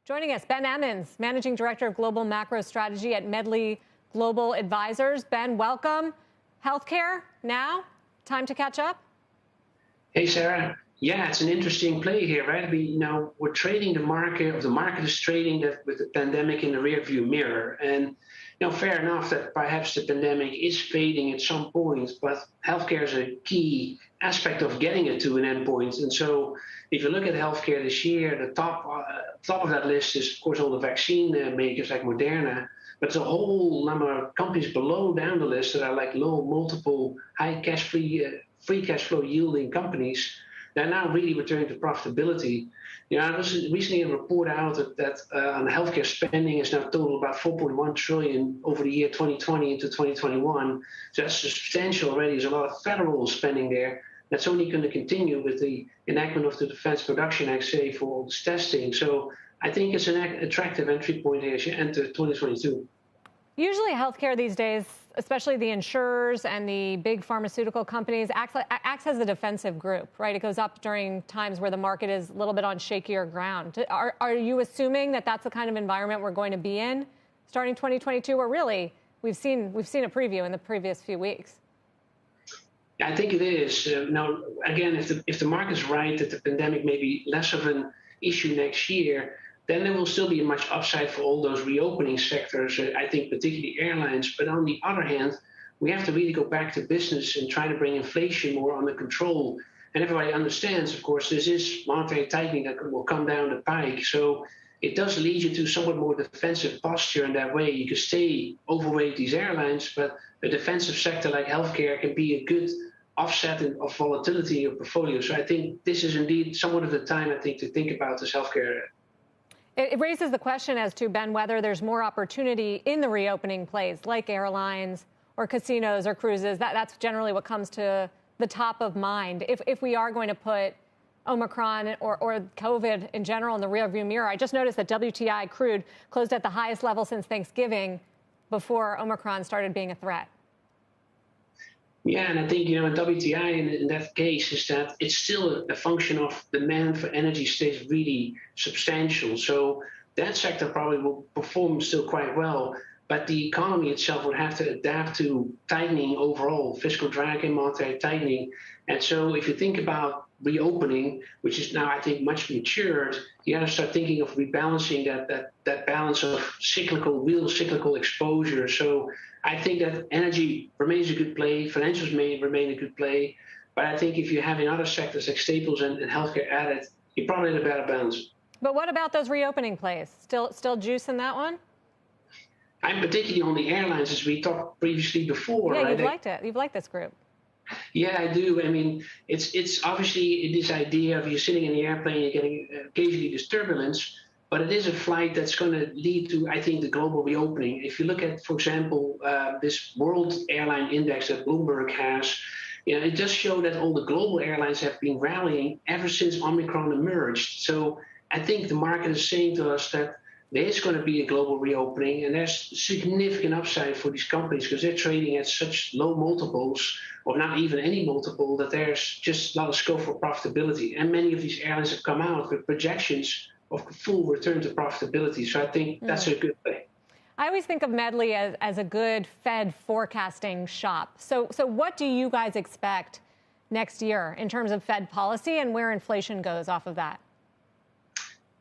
Joining us, Ben Emons, Managing Director of Global Macro Strategy at Medley Global Advisors. Ben, welcome. Healthcare now? Time to catch up? Hey, Sarah. Yeah, it's an interesting play here, right? We're trading the market, or the market is trading that with the pandemic in the rearview mirror. And fair enough that perhaps the pandemic is fading at some point, but healthcare is a key aspect of getting it to an endpoint. And so if you look at healthcare this year, the top of that list is, of course, all the vaccine makers like Moderna, but there's a whole number of companies below down the list that are like low multiple, high free cash flow yielding companies that are now really returning to profitability. I was recently a report out that on healthcare spending is now total about 4.1 trillion over the year 2020 into 2021. So that's substantial already. There's a lot of federal spending there. That's only going to continue with the enactment of the Defense Production Act, say, for all this testing. So I think it's an attractive entry point here as you enter 2022. Usually healthcare these days, especially the insurers and the big pharmaceutical companies, acts as a defensive group, right? It goes up during times where the market is a little bit on shakier ground. Are you assuming that that's the kind of environment we're going to be in starting 2022, or really we've seen a preview in the previous few weeks? I think it is. Now, again, if the market's right that the pandemic may be less of an issue next year, then there will still be much upside for all those reopening sectors, I think particularly airlines. But on the other hand, we have to really go back to business and try to bring inflation more under control. And everybody understands, of course, this is monetary tightening that will come down the pike. So it does lead you to somewhat more defensive posture in that way. You can stay overweight these airlines, but a defensive sector like healthcare can be a good offset of volatility in your portfolio. So I think this is indeed somewhat of the time, I think, to think about this healthcare. It raises the question as to, Ben, whether there's more opportunity in the reopening plays like airlines or casinos or cruises. That's generally what comes to the top of mind. If we are going to put Omicron or COVID in general in the rearview mirror, I just noticed that WTI crude closed at the highest level since Thanksgiving before Omicron started being a threat. Yeah, and I think, WTI in that case is that it's still a function of demand for energy stays really substantial. So that sector probably will perform still quite well, but the economy itself would have to adapt to tightening overall, fiscal drag and monetary tightening. And so if you think about reopening, which is now, I think, much matured, you got to start thinking of rebalancing that balance of real cyclical exposure. So I think that energy remains a good play, financials may remain a good play, but I think if you're having other sectors like staples and healthcare added, you probably have a better balance. But what about those reopening plays? Still juice in that one? I'm particularly on the airlines, as we talked previously before. Yeah, right? You've liked it. You've liked this group. Yeah, I do. I mean, it's obviously this idea of you sitting in the airplane, you're getting occasionally this turbulence, but it is a flight that's going to lead to, I think, the global reopening. If you look at, for example, this World Airline Index that Bloomberg has, it does show that all the global airlines have been rallying ever since Omicron emerged. So I think the market is saying to us that there is going to be a global reopening, and there's significant upside for these companies because they're trading at such low multiples, or not even any multiple, that there's just a lot of scope for profitability. And many of these airlines have come out with projections of full return to profitability. So I think that's a good play. I always think of Medley as a good Fed forecasting shop. So what do you guys expect next year in terms of Fed policy and where inflation goes off of that?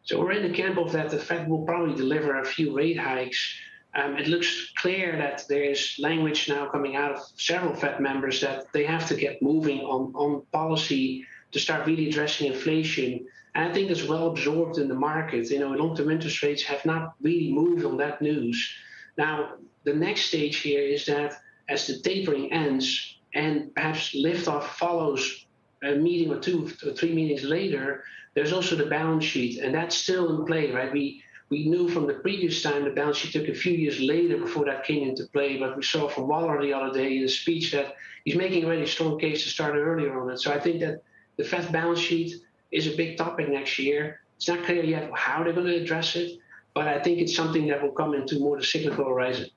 So we're in the camp of that the Fed will probably deliver a few rate hikes. It looks clear that there is language now coming out of several Fed members that they have to get moving on policy to start really addressing inflation. And I think that's well absorbed in the market. Long-term interest rates have not really moved on that news. Now, the next stage here is that as the tapering ends and perhaps liftoff follows a meeting or 2 or 3 meetings later, there's also the balance sheet, and that's still in play, right? We knew from the previous time the balance sheet took a few years later before that came into play, but we saw from Waller the other day in a speech that he's making a really strong case to start earlier on it. So I think that the Fed balance sheet is a big topic next year. It's not clear yet how they're going to address it, but I think it's something that will come into more the cyclical horizon.